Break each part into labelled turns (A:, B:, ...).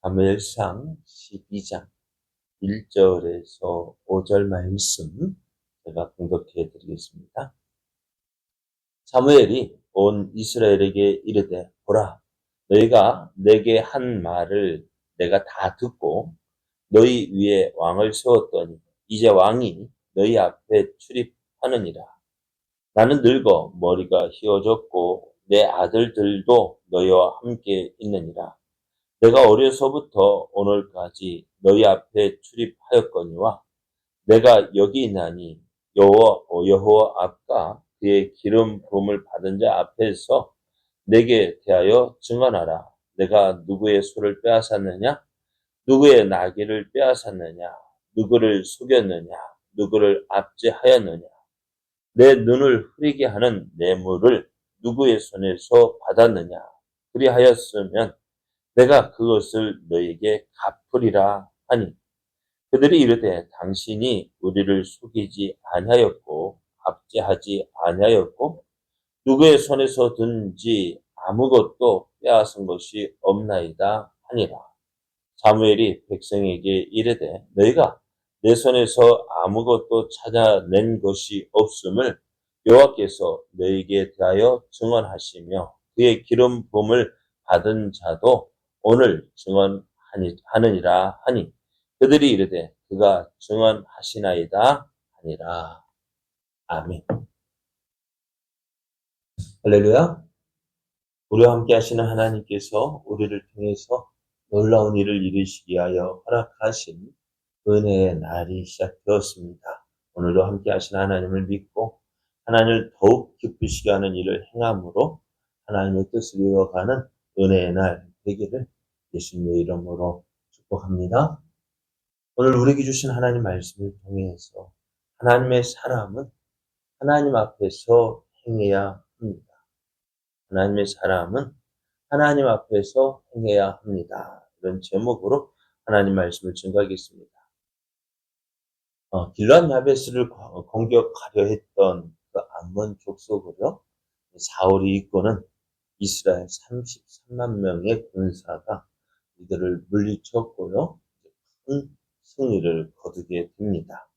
A: 사무엘상 12장 1절에서 5절 말씀 제가 공독해 드리겠습니다. 사무엘이 온 이스라엘에게 이르되 보라, 너희가 내게 한 말을 내가 다 듣고 너희 위에 왕을 세웠더니 이제 왕이 너희 앞에 출입하느니라. 나는 늙어 머리가 휘어졌고 내 아들들도 너희와 함께 있느니라. 내가 어려서부터 오늘까지 너희 앞에 출입하였거니와 내가 여기 있나니 여호와 앞과 그의 기름 부음을 받은 자 앞에서 내게 대하여 증언하라. 내가 누구의 소를 빼앗았느냐? 누구의 나귀를 빼앗았느냐? 누구를 속였느냐? 누구를 압제하였느냐? 내 눈을 흐리게 하는 뇌물을 누구의 손에서 받았느냐? 그리하였으면 내가 그것을 너에게 갚으리라 하니 그들이 이르되 당신이 우리를 속이지 아니하였고 압제하지 아니하였고 누구의 손에서 든지 아무것도 빼앗은 것이 없나이다 하니라. 사무엘이 백성에게 이르되 너희가 내 손에서 아무것도 찾아낸 것이 없음을 여호와께서 너희에게 대하여 증언하시며 그의 기름 부음을 받은 자도 오늘 증언하느니라 하니 그들이 이르되 그가 증언하시나이다 하니라. 아멘. 할렐루야. 우리와 함께 하시는 하나님께서 우리를 통해서 놀라운 일을 이루시기 위하여 허락하신 은혜의 날이 시작되었습니다. 오늘도 함께 하시는 하나님을 믿고 하나님을 더욱 기쁘시게 하는 일을 행함으로 하나님의 뜻을 이루어가는 은혜의 날 되기를 예수님의 이름으로 축복합니다. 오늘 우리에게 주신 하나님 말씀을 통해서 하나님의 사람은 하나님 앞에서 행해야 합니다. 하나님의 사람은 하나님 앞에서 행해야 합니다. 이런 제목으로 하나님 말씀을 증거하겠습니다. 길르앗 야베스를 공격하려 했던 그 암몬 족속으로 사울이 이끄는 이스라엘 33만 명의 군사가 이들을 물리쳤고요. 큰 승리를 거두게 됩니다.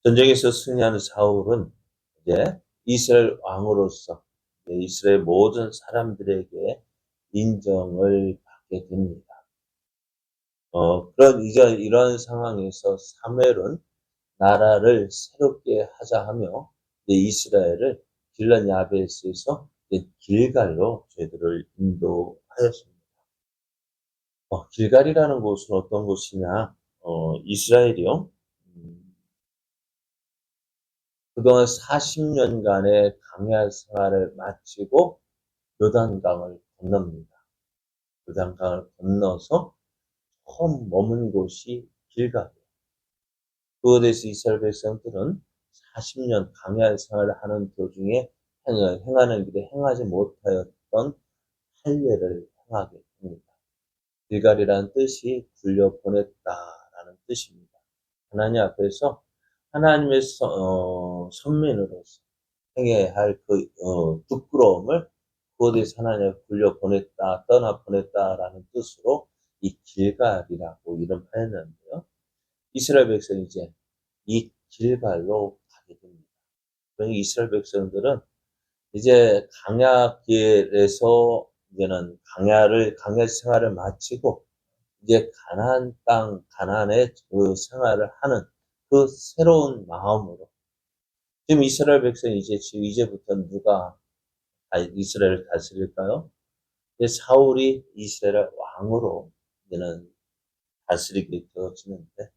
A: 전쟁에서 승리하는 사울은 이제 이스라엘 왕으로서 이스라엘 모든 사람들에게 인정을 받게 됩니다. 이런 상황에서 사무엘은 나라를 새롭게 하자 하며 이스라엘을 길르앗 야베스에서 길갈로 저희들을 인도하였습니다. 길갈이라는 곳은 어떤 곳이냐? 이스라엘이요. 그동안 40년간의 광야 생활을 마치고 요단강을 건넙니다. 요단강을 건너서 처음 머문 곳이 길갈이에요. 그곳에서 이스라엘 백성들은 40년 광야 생활을 하는 도중에 행하는 길에 행하지 못하였던 할례를 행하게 됩니다. 길갈이라는 뜻이 굴려보냈다라는 뜻입니다. 하나님 앞에서 하나님의 선민으로서 행해야 할 그 부끄러움을 그곳에서 하나님을 굴려보냈다, 떠나보냈다라는 뜻으로 이 길갈이라고 이름하였는데요. 이스라엘 백성이 이제 이 길갈로 가게 됩니다. 그러니 이스라엘 백성들은 이제 광야길에서 이제는 광야 생활을 마치고 이제 가나안 땅, 가나안의 그 생활을 하는 그 새로운 마음으로 지금 이스라엘 백성이 이제부터 누가 이스라엘을 다스릴까요? 사울이 이스라엘 왕으로 이제는 다스리게 되어지는데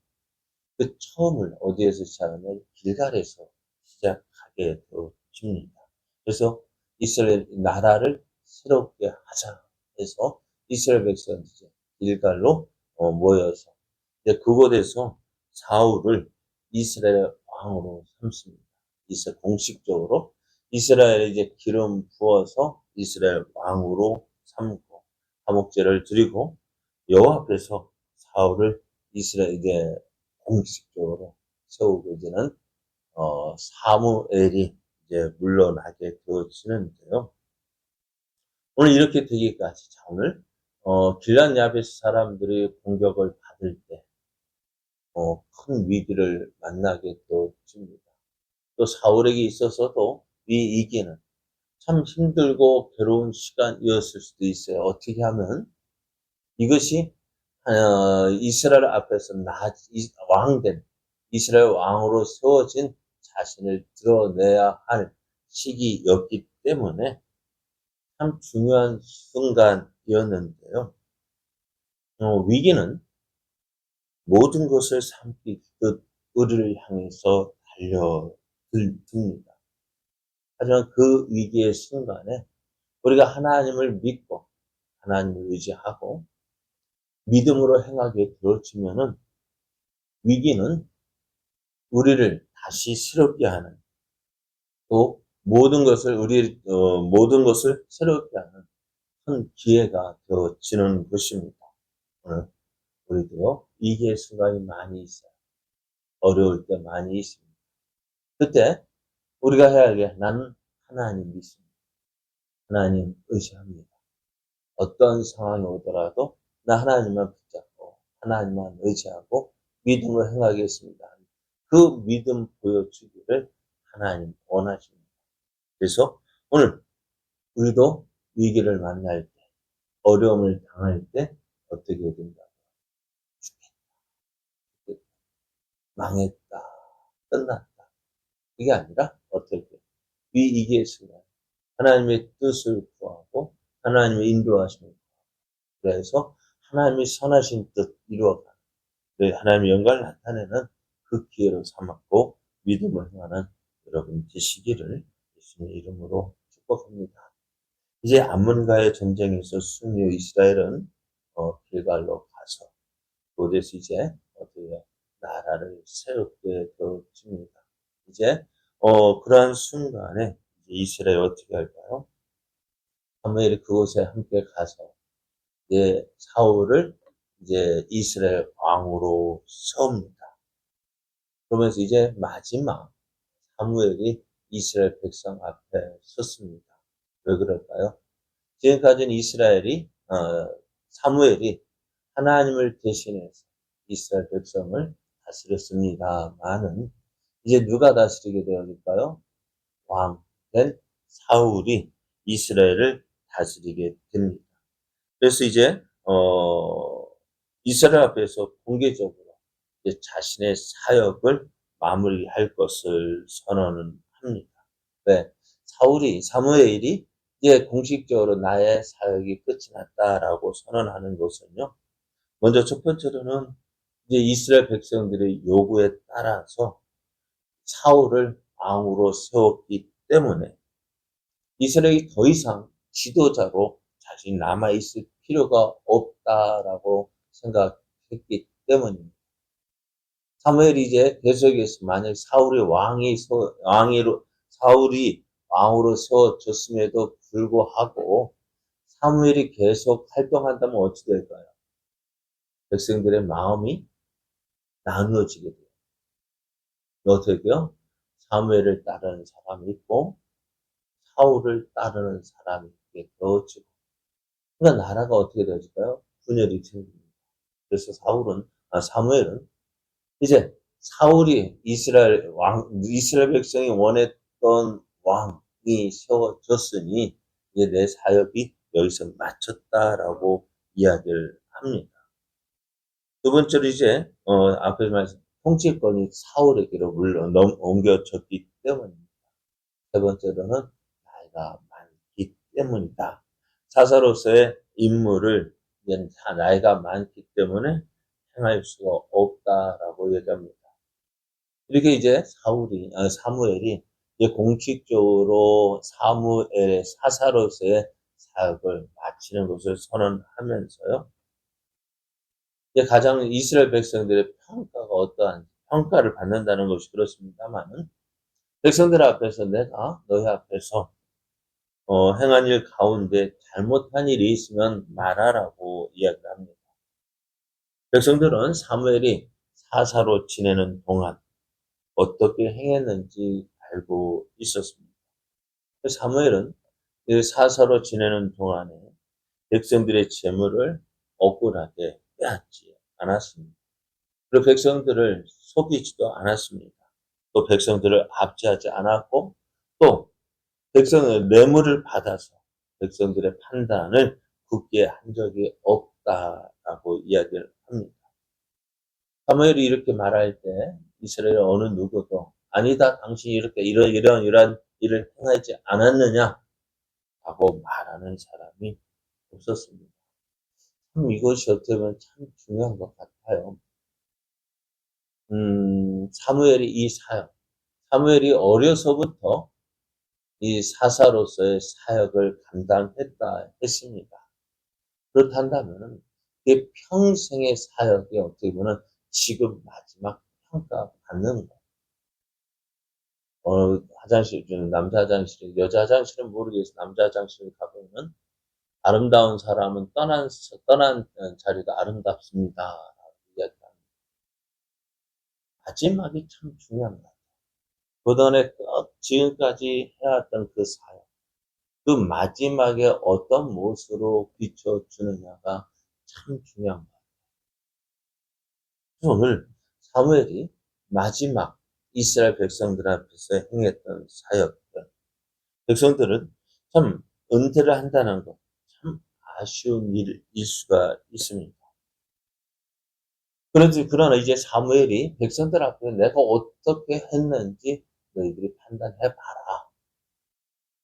A: 그 처음을 어디에서 시작하면 길갈에서 시작하게 되어집니다. 그래서 이스라엘 나라를 새롭게 하자 해서 이스라엘 백성이 이제 길갈로 모여서 이제 그곳에서 사울을 이스라엘 왕으로 삼습니다. 공식적으로 이스라엘에 이제 기름 부어서 이스라엘 왕으로 삼고 화목제를 드리고 여호와 앞에서 사울을 이스라엘 이제 공식적으로 세우고 이제는 사무엘이 이제 물러나게 되어지는데요. 오늘 이렇게 되기까지 오늘 길앗 야베스 사람들이 공격을 받을 때, 큰 위기를 만나게 되어집니다. 또 사울에게 있어서도 이 위기는 참 힘들고 괴로운 시간이었을 수도 있어요. 어떻게 하면 이것이 이스라엘 앞에서 왕된 이스라엘 왕으로 세워진 자신을 드러내야 할 시기였기 때문에 참 중요한 순간이었는데요. 위기는 모든 것을 삼키듯 우리를 향해서 달려듭니다. 하지만 그 위기의 순간에 우리가 하나님을 믿고 하나님을 의지하고 믿음으로 행하게 되어지면은 위기는 우리를 다시 새롭게 하는, 또 모든 것을 새롭게 하는 큰 기회가 되어지는 것입니다. 오늘 우리도요, 위기의 순간이 많이 있어요. 어려울 때 많이 있습니다. 그때 우리가 해야 할 게, 나는 하나님 믿습니다. 하나님 의지합니다. 어떤 상황이 오더라도 나 하나님만 붙잡고 하나님만 의지하고 믿음으로 행하겠습니다. 그 믿음 보여주기를 하나님 원하십니다. 그래서 오늘 우리도 위기를 만날 때, 어려움을 당할 때 어떻게 된다? 죽겠다, 망했다, 끝났다. 그게 아니라 어떻게 위기의 순간 하나님의 뜻을 구하고 하나님의 인도하심을 구하고, 그래서 하나님의 선하신 뜻 이루어가는, 하나님의 영광을 나타내는 그 기회로 삼았고 믿음을 행하는 여러분 되시기를 예수님의 이름으로 축복합니다. 이제 암몬과의 전쟁에서 승리 이스라엘은 길갈로 가서 그곳에서 이제 어떻게 나라를 세우게 되어집니다. 이제 그러한 순간에 이스라엘 어떻게 할까요? 사무엘이 그곳에 함께 가서 이제 사울을 이제 이스라엘 왕으로 세웁니다. 그러면서 이제 마지막 사무엘이 이스라엘 백성 앞에 섰습니다. 왜 그럴까요? 지금까지는 사무엘이 하나님을 대신해서 이스라엘 백성을 다스렸습니다만은 이제 누가 다스리게 되어질까요? 왕된 사울이 이스라엘을 다스리게 됩니다. 그래서 이제 이스라엘 앞에서 공개적으로 이제 자신의 사역을 마무리할 것을 선언을 합니다. 네, 사무엘이 이제 공식적으로 나의 사역이 끝이 났다라고 선언하는 것은요. 먼저 첫 번째로는 이제 이스라엘 백성들의 요구에 따라서 사울을 왕으로 세웠기 때문에 이스라엘이 더 이상 지도자로 자신이 남아있을 필요가 없다라고 생각했기 때문입니다. 사무엘이 이제 계속해서 만약 사울이 왕으로 세워졌음에도 불구하고 사무엘이 계속 활동한다면 어찌 될까요? 백성들의 마음이 나누어지게 돼요. 어떻게 돼요? 사무엘을 따르는 사람이 있고 사울을 따르는 사람이 있게 되어지고, 그러니까 나라가 어떻게 되어질까요? 분열이 생깁니다. 그래서 사무엘은 이제 이스라엘 백성이 원했던 왕이 세워졌으니 이제 내 사역이 여기서 마쳤다라고 이야기를 합니다. 두 번째로 이제 앞에서 말씀 통치권이 사울에게로 옮겨졌기 때문입니다. 세 번째로는 나이가 많기 때문이다. 사사로서의 임무를 이제 나이가 많기 때문에 행할 수가 없다라고 얘기합니다. 이렇게 이제 사무엘이 이제 공식적으로 사무엘의 사사로서의 사역을 마치는 것을 선언하면서요. 이제 가장 이스라엘 백성들의 평가가 어떠한 평가를 받는다는 것이 그렇습니다만은 백성들 앞에서 내가 너희 앞에서 행한 일 가운데 잘못한 일이 있으면 말하라고 이야기를 합니다. 백성들은 사무엘이 사사로 지내는 동안 어떻게 행했는지 알고 있었습니다. 사무엘은 사사로 지내는 동안에 백성들의 재물을 억울하게 빼앗지 않았습니다. 그리고 백성들을 속이지도 않았습니다. 또 백성들을 압제하지 않았고 또 백성의 뇌물을 받아서 백성들의 판단을 굳게 한 적이 없다라고 이야기를 합니다. 사무엘이 이렇게 말할 때 이스라엘 어느 누구도 아니다 당신이 이렇게 이러한 일을 행하지 않았느냐 라고 말하는 사람이 없었습니다. 참 이것이 어떻게 보면 참 중요한 것 같아요. 사무엘이 이 사역, 사무엘이 어려서부터 이 사사로서의 사역을 감당했다 했습니다. 그렇다면 그 평생의 사역이 어떻게 보면 지금 마지막 평가받는 거예요. 화장실, 남자 화장실에, 여자 화장실은 모르겠어요. 남자 화장실에 가보면 아름다운 사람은 떠난 자리가 아름답습니다. 이야기합니다. 마지막이 참 중요한 것 같아요. 그동안에 지금까지 해왔던 그 사역, 그 마지막에 어떤 모습으로 비춰주느냐가 참 중요한 것 같아요. 그래서 오늘 사무엘이 마지막 이스라엘 백성들 앞에서 행했던 사역들, 백성들은 참 은퇴를 한다는 것, 참 아쉬운 일일 수가 있습니다. 그러나 이제 사무엘이 백성들 앞에 내가 어떻게 했는지 너희들이 판단해봐라.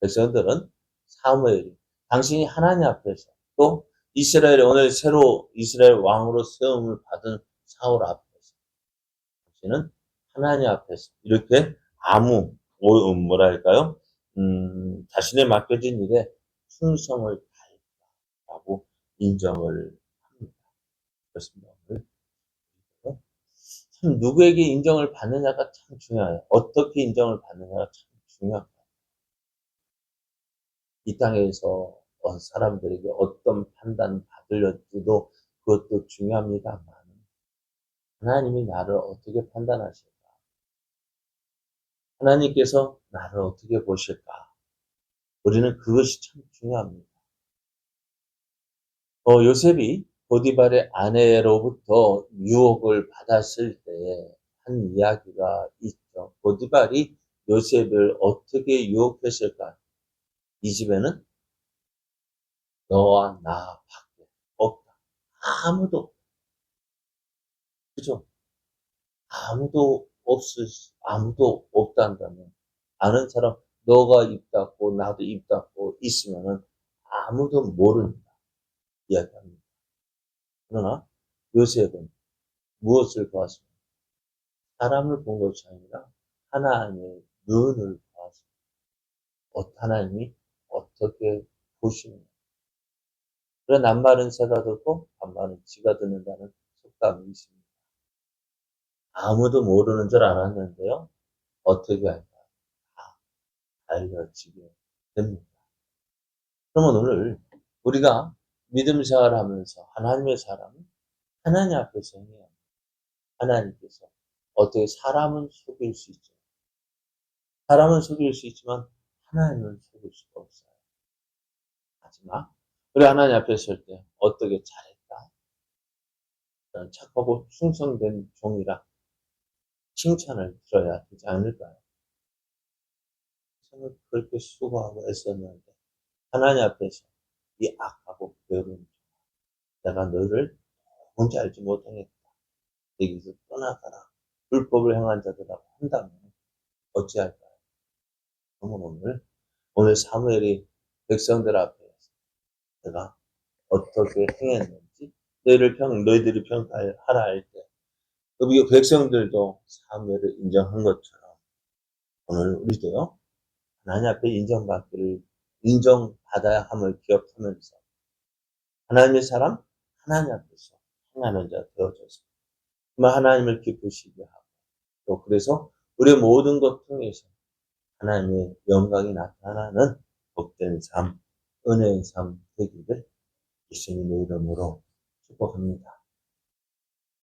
A: 백성들은 사무엘이 당신이 하나님 앞에서 또 이스라엘의 오늘 새로 이스라엘 왕으로 세움을 받은 사울 앞에서 당신은 하나님 앞에서 이렇게 뭐랄까요? 자신의 맡겨진 일에 충성을 다했다고 인정을 합니다. 그렇습니다. 참 누구에게 인정을 받느냐가 참 중요해요. 어떻게 인정을 받느냐가 참 중요합니다. 이 땅에서 사람들에게 어떤 판단 받을지도 그것도 중요합니다만 하나님이 나를 어떻게 판단하실까? 하나님께서 나를 어떻게 보실까? 우리는 그것이 참 중요합니다. 요셉이 보디발의 아내로부터 유혹을 받았을 때에 한 이야기가 있죠. 보디발이 요셉을 어떻게 유혹했을까? 이 집에는 너와 나 밖에 없다. 아무도, 그죠? 아무도 없단다면, 아는 사람, 너가 입 닫고, 나도 입 닫고 있으면은 아무도 모른다. 이야기합니다. 그러나 요셉은 무엇을 보았습니까? 사람을 본 것이 아니라 하나님의 눈을 보았습니다. 하나님이 어떻게 보시느냐. 그래, 낱말은 새가 듣고, 반말은 쥐가 듣는다는 속담이 있습니다. 아무도 모르는 줄 알았는데요. 어떻게 할까? 다 알려지게 됩니다. 그러면 오늘 우리가 믿음 생활을 하면서 하나님의 사람은 하나님 앞에서 해야 합니다. 하나님께서 어떻게 사람은 속일 수 있죠. 사람은 속일 수 있지만 하나님은 속일 수가 없어요. 마지막 우리 하나님 앞에 설 때 어떻게 잘했다. 착하고 충성된 종이라 칭찬을 들어야 되지 않을까요? 저는 그렇게 수고하고 애썼는데 하나님 앞에서 이 악하고 게으른 내가 너를 뭔지 알지 못하겠다. 여기서 떠나가라. 불법을 행한 자들라고 한다면 어찌할까요? 그러면 오늘 사무엘이 백성들 앞에서 내가 어떻게 행했는지 너희들이 평가하라 할 때, 그 백성들도 사무엘을 인정한 것처럼 오늘 우리도요 하나님 앞에 인정받아야 함을 기억하면서 하나님의 사람, 하나님 앞에서 행하는 자 되어져서 정말 하나님을 기쁘시게 하고 또 그래서 우리의 모든 것 통해서 하나님의 영광이 나타나는 복된 삶, 은혜의 삶 되기를 예수님의 이름으로 축복합니다.